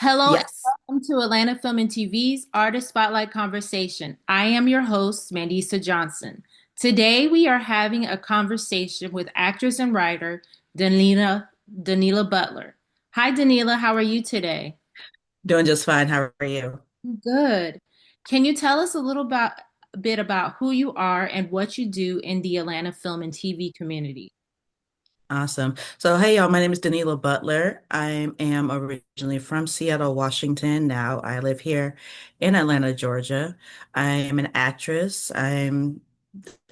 Hello and Yes. welcome to Atlanta Film and TV's Artist Spotlight Conversation. I am your host, Mandisa Johnson. Today we are having a conversation with actress and writer Danela Butler. Hi Danila, how are you today? Doing just fine. How are you? Good. Can you tell us a bit about who you are and what you do in the Atlanta film and TV community? Awesome. So, hey, y'all, my name is Danela Butler. I am originally from Seattle, Washington. Now I live here in Atlanta, Georgia. I am an actress. I'm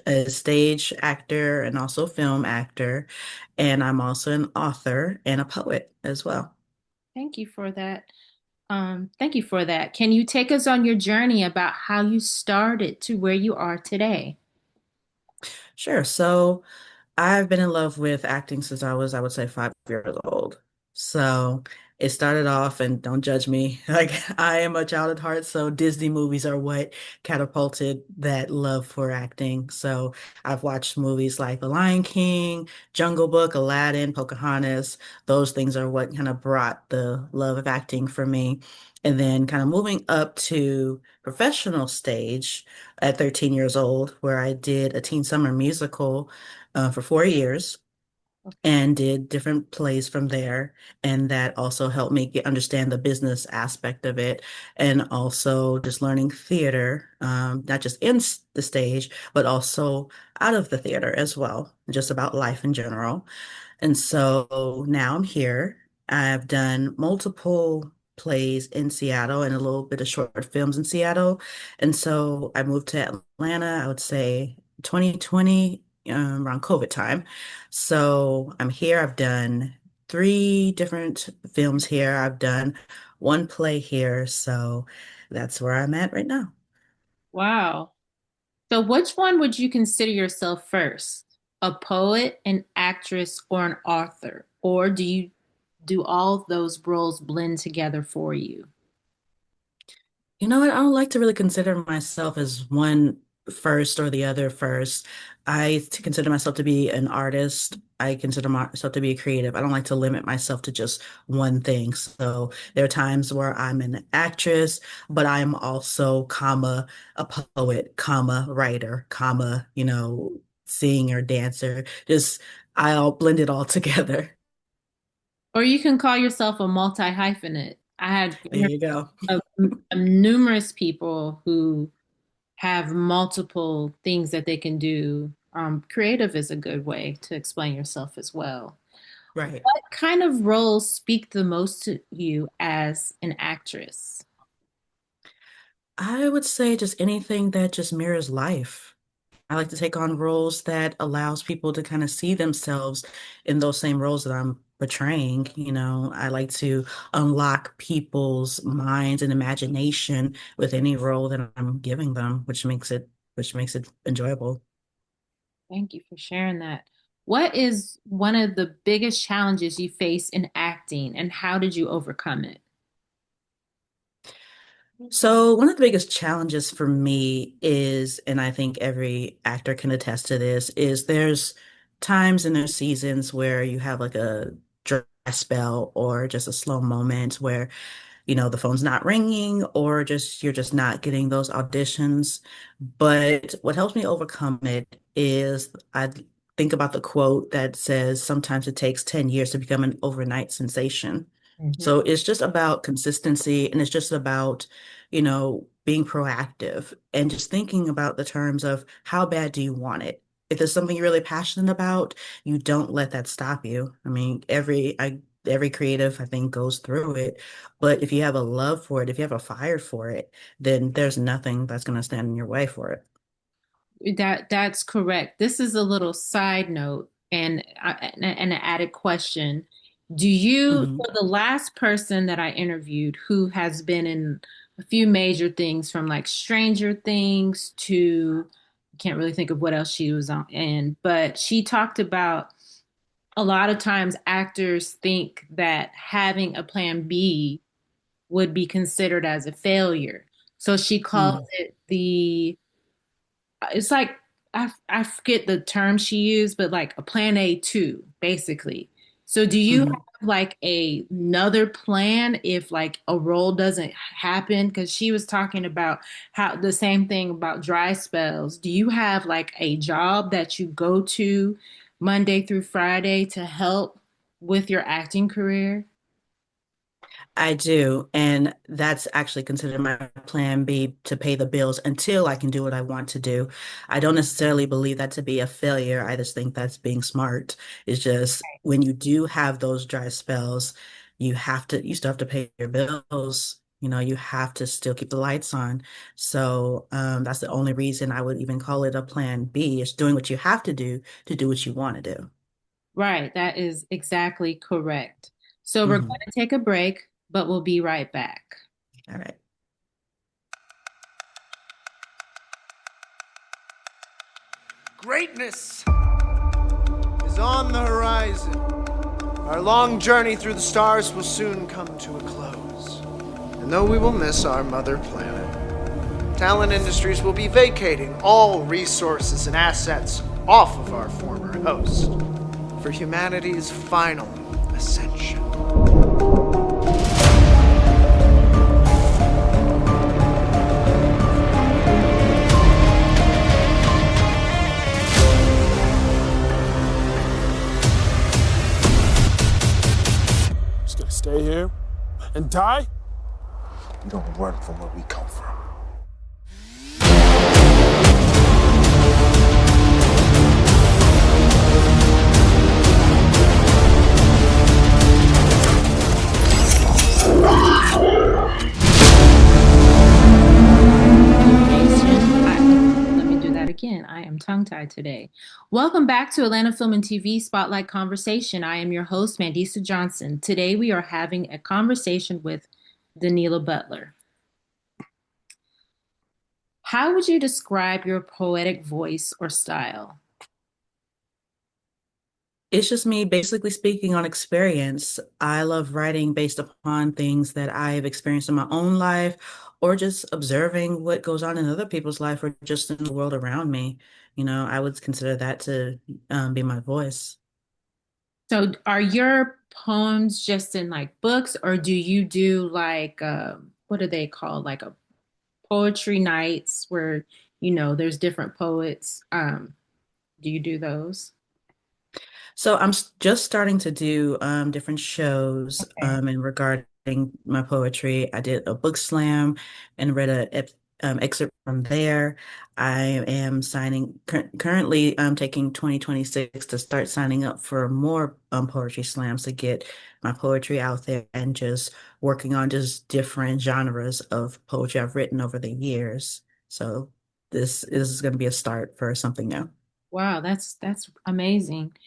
a stage actor and also film actor. And I'm also an author and a poet as well. Thank you for that. Thank you for that. Can you take us on your journey about how you started to where you are today? Sure. So, I've been in love with acting since I would say 5 years old. So it started off, and don't judge me, like I am a child at heart, so Disney movies are what catapulted that love for acting. So I've watched movies like The Lion King, Jungle Book, Aladdin, Pocahontas. Those things are what kind of brought the love of acting for me. And then kind of moving up to professional stage at 13 years old, where I did a teen summer musical for 4 years and did different plays from there. And that also helped me understand the business aspect of it and also just learning theater, not just the stage, but also out of the theater as well, just about life in general. And so now I'm here. I've done multiple plays in Seattle and a little bit of short films in Seattle. And so I moved to Atlanta, I would say 2020, around COVID time. So I'm here. I've done three different films here. I've done one play here. So that's where I'm at right now. Wow. So, which one would you consider yourself first? A poet, an actress, or an author? Or do all of those roles blend together for you? You know what? I don't like to really consider myself as one first or the other first. Consider myself to be an artist. I consider myself to be a creative. I don't like to limit myself to just one thing. So there are times where I'm an actress, but I'm also, a poet, writer, singer, dancer. Just I'll blend it all together. Or you can call yourself a multi-hyphenate. I had There you go. of, of numerous people who have multiple things that they can do. Creative is a good way to explain yourself as well. Right. What kind of roles speak the most to you as an actress? I would say just anything that just mirrors life. I like to take on roles that allows people to kind of see themselves in those same roles that I'm portraying. I like to unlock people's minds and imagination with any role that I'm giving them, which makes it enjoyable. Thank you for sharing that. What is one of the biggest challenges you face in acting, and how did you overcome it? So one of the biggest challenges for me is, and I think every actor can attest to this, is there's times and there's seasons where you have like a dry spell or just a slow moment where the phone's not ringing or just you're just not getting those auditions. But what helps me overcome it is I think about the quote that says sometimes it takes 10 years to become an overnight sensation. Mhm. So it's just about consistency and it's just about, being proactive and just thinking about the terms of how bad do you want it? If there's something you're really passionate about, you don't let that stop you. I mean, every creative, I think, goes through it. But if you have a love for it, if you have a fire for it, then there's nothing that's going to stand in your way for it. That's correct. This is a little side note and an added question. Hmm. For the last person that I interviewed who has been in a few major things from like Stranger Things to I can't really think of what else she was on in, but she talked about a lot of times actors think that having a plan B would be considered as a failure. So she calls Mm. it it's like I forget the term she used, but like a plan A two, basically. So do you Mhm. have like another plan if like a role doesn't happen? Because she was talking about how the same thing about dry spells. Do you have like a job that you go to Monday through Friday to help with your acting career? I do, and that's actually considered my plan B to pay the bills until I can do what I want to do. I don't necessarily believe that to be a failure. I just think that's being smart. It's just when you do have those dry spells, you still have to pay your bills. You have to still keep the lights on. So that's the only reason I would even call it a plan B. It's doing what you have to do what you want to do. Right, that is exactly correct. So we're going Hmm. to take a break, but we'll be right back. All right. Greatness is on the horizon. Our long journey through the stars will soon come to a close. And though we will miss our mother planet, Talent Industries will be vacating all resources and assets off of our former host for humanity's final ascension. Just gonna stay here and die? We don't run from where we come from. Let me do that again. I am tongue-tied today. Welcome back to Atlanta Film and TV Spotlight Conversation. I am your host, Mandisa Johnson. Today we are having a conversation with Danela Butler. How would you describe your poetic voice or style? It's just me basically speaking on experience. I love writing based upon things that I've experienced in my own life or just observing what goes on in other people's life or just in the world around me. I would consider that to be my voice. So are your poems just in like books, or do you do like what are they called? Like a poetry nights where, there's different poets. Do you do those? So just starting to do different shows Okay. in regarding my poetry. I did a book slam and read a excerpt from there. I am currently taking 2026 to start signing up for more poetry slams to get my poetry out there and just working on just different genres of poetry I've written over the years. So this is going to be a start for something new. Wow, that's amazing.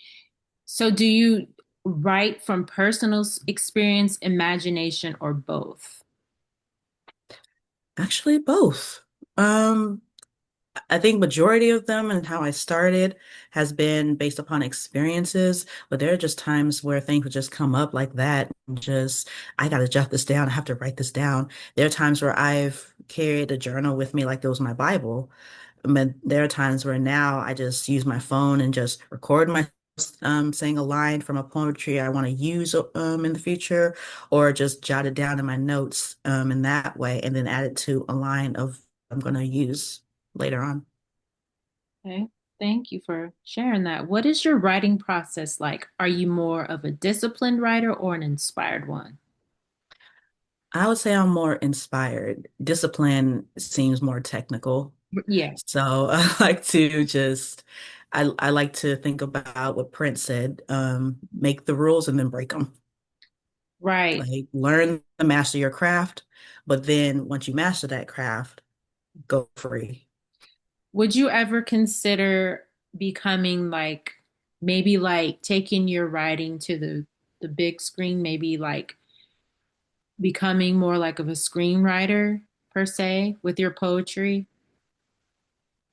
So do you write from personal experience, imagination, or both? Actually, both. Um, I think majority of them and how I started has been based upon experiences, but there are just times where things would just come up like that. And just, I gotta jot this down. I have to write this down. There are times where I've carried a journal with me like it was my Bible. But there are times where now I just use my phone and just record my saying a line from a poetry I want to use in the future, or just jot it down in my notes in that way, and then add it to a line of I'm going to use later on. Okay. Thank you for sharing that. What is your writing process like? Are you more of a disciplined writer or an inspired one? I would say I'm more inspired. Discipline seems more technical. Yeah, So I like to just I like to think about what Prince said, make the rules and then break them. right. Like learn to master your craft, but then once you master that craft, go free. Would you ever consider becoming like maybe like taking your writing to the big screen, maybe like becoming more like of a screenwriter per se with your poetry?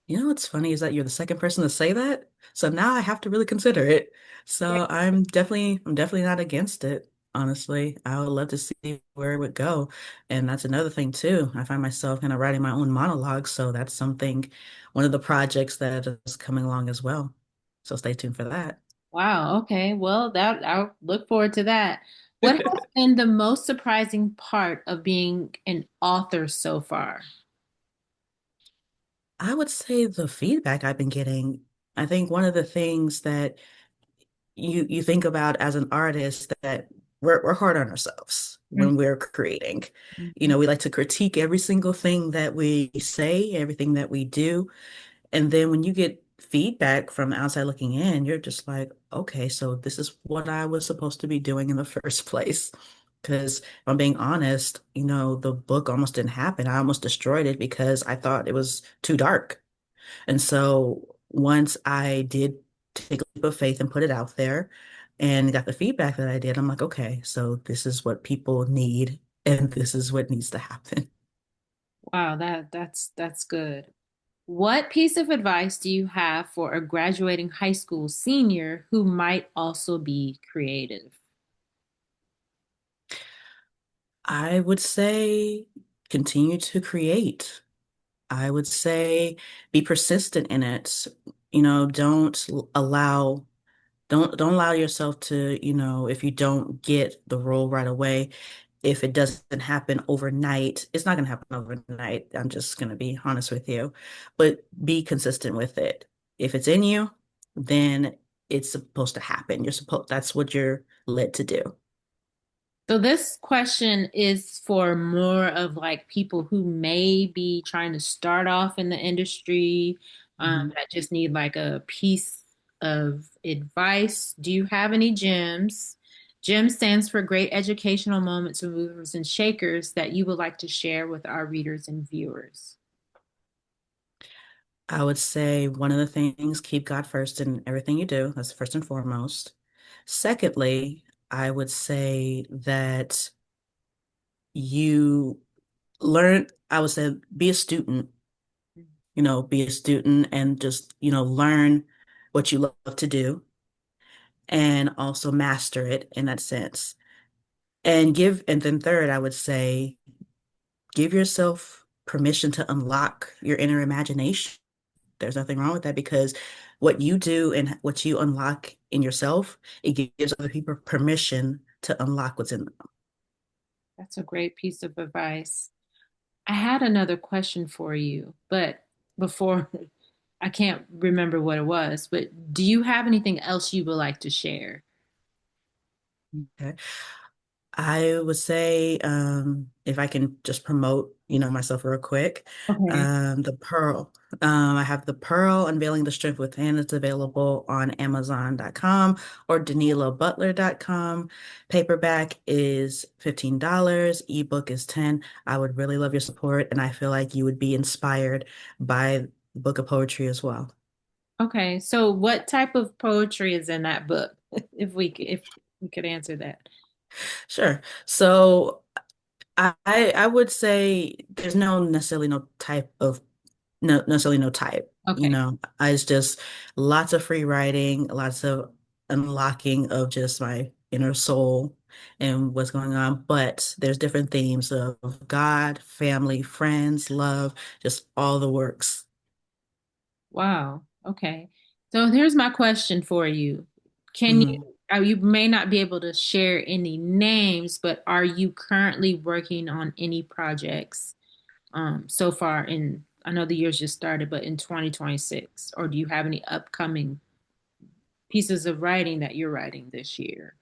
What's funny is that you're the second person to say that. So now I have to really consider it. Yeah. So I'm definitely not against it, honestly. I would love to see where it would go. And that's another thing too. I find myself kind of writing my own monologues, so that's one of the projects that is coming along as well. So stay tuned for that. Wow. Okay. Well, that I'll look forward to that. What has been the most surprising part of being an author so far? I would say the feedback I've been getting, I think one of the things that you think about as an artist that we're hard on ourselves when we're creating. You Mhm. know, we like to critique every single thing that we say, everything that we do. And then when you get feedback from the outside looking in, you're just like, okay, so this is what I was supposed to be doing in the first place. Because if I'm being honest, the book almost didn't happen. I almost destroyed it because I thought it was too dark. And so once I did take a leap of faith and put it out there and got the feedback that I did, I'm like, okay, so this is what people need and this is what needs to happen. Wow, that's good. What piece of advice do you have for a graduating high school senior who might also be creative? I would say continue to create. I would say be persistent in it. Don't allow don't allow yourself to, if you don't get the role right away, if it doesn't happen overnight, it's not going to happen overnight. I'm just going to be honest with you, but be consistent with it. If it's in you, then it's supposed to happen. That's what you're led to do. So this question is for more of like people who may be trying to start off in the industry, Mhm. that just need like a piece of advice. Do you have any gems? GEM stands for Great Educational Moments, Movers, and Shakers that you would like to share with our readers and viewers. I would say one of the things, keep God first in everything you do. That's first and foremost. Secondly, I would say that you I would say be a student, be a student and just, learn what you love to do and also master it in that sense. And then third, I would say give yourself permission to unlock your inner imagination. There's nothing wrong with that because what you do and what you unlock in yourself, it gives other people permission to unlock what's in them. That's a great piece of advice. I had another question for you, but before I can't remember what it was, but do you have anything else you would like to share? Okay. I would say, if I can just promote, myself real quick, Okay. the Pearl. I have the Pearl Unveiling the Strength Within. It's available on Amazon.com or DanilaButler.com. Paperback is $15. Ebook is 10. I would really love your support, and I feel like you would be inspired by the book of poetry as well. Okay. So what type of poetry is in that book? If we could answer that. Sure. So I would say there's no necessarily no type of no necessarily no type. Okay. It's just lots of free writing, lots of unlocking of just my inner soul and what's going on. But there's different themes of God, family, friends, love, just all the works. Wow. Okay. So here's my question for you. Can you, Mhm. you may not be able to share any names, but are you currently working on any projects so far I know the year's just started, but in 2026, or do you have any upcoming pieces of writing that you're writing this year?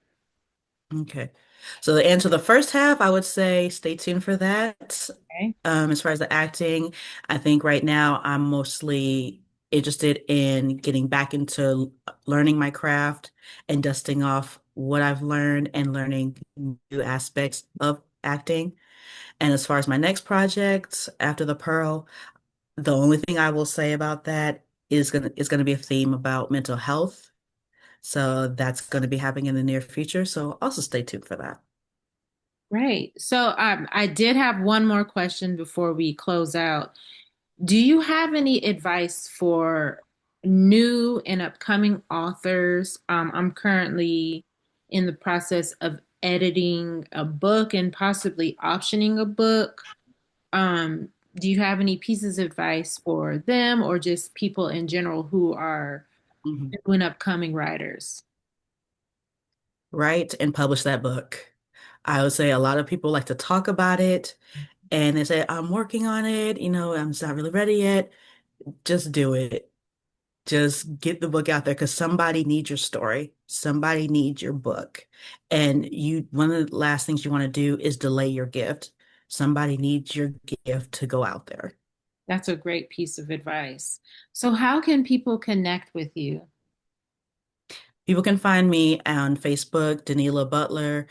Okay. So to answer the first half, I would say stay tuned for that. Okay. As far as the acting, I think right now I'm mostly interested in getting back into learning my craft and dusting off what I've learned and learning new aspects of acting. And as far as my next project after The Pearl, the only thing I will say about that is gonna be a theme about mental health. So that's going to be happening in the near future. So also stay tuned for that. Great. So I did have one more question before we close out. Do you have any advice for new and upcoming authors? I'm currently in the process of editing a book and possibly optioning a book. Do you have any pieces of advice for them or just people in general who are Mhm. new and upcoming writers? write and publish that book. I would say a lot of people like to talk about it and they say, I'm working on it, I'm just not really ready yet. Just do it. Just get the book out there because somebody needs your story. Somebody needs your book. And one of the last things you want to do is delay your gift. Somebody needs your gift to go out there. That's a great piece of advice. So, how can people connect with you? People can find me on Facebook, Danela Butler.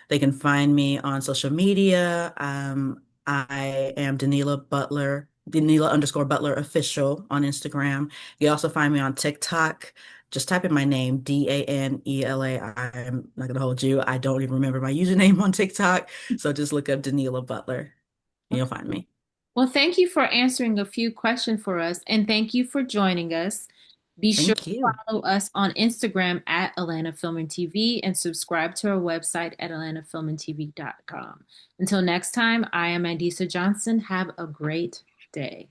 They can find me on social media. I am Danela Butler, Danela underscore Butler official on Instagram. You also find me on TikTok. Just type in my name, Danela. I'm not gonna hold you. I don't even remember my username on TikTok. So just look up Danela Butler and you'll find me. Well, thank you for answering a few questions for us, and thank you for joining us. Be sure Thank to you. follow us on Instagram at Atlanta Film and TV and subscribe to our website at atlantafilmandtv.com. Until next time, I am Mandisa Johnson. Have a great day.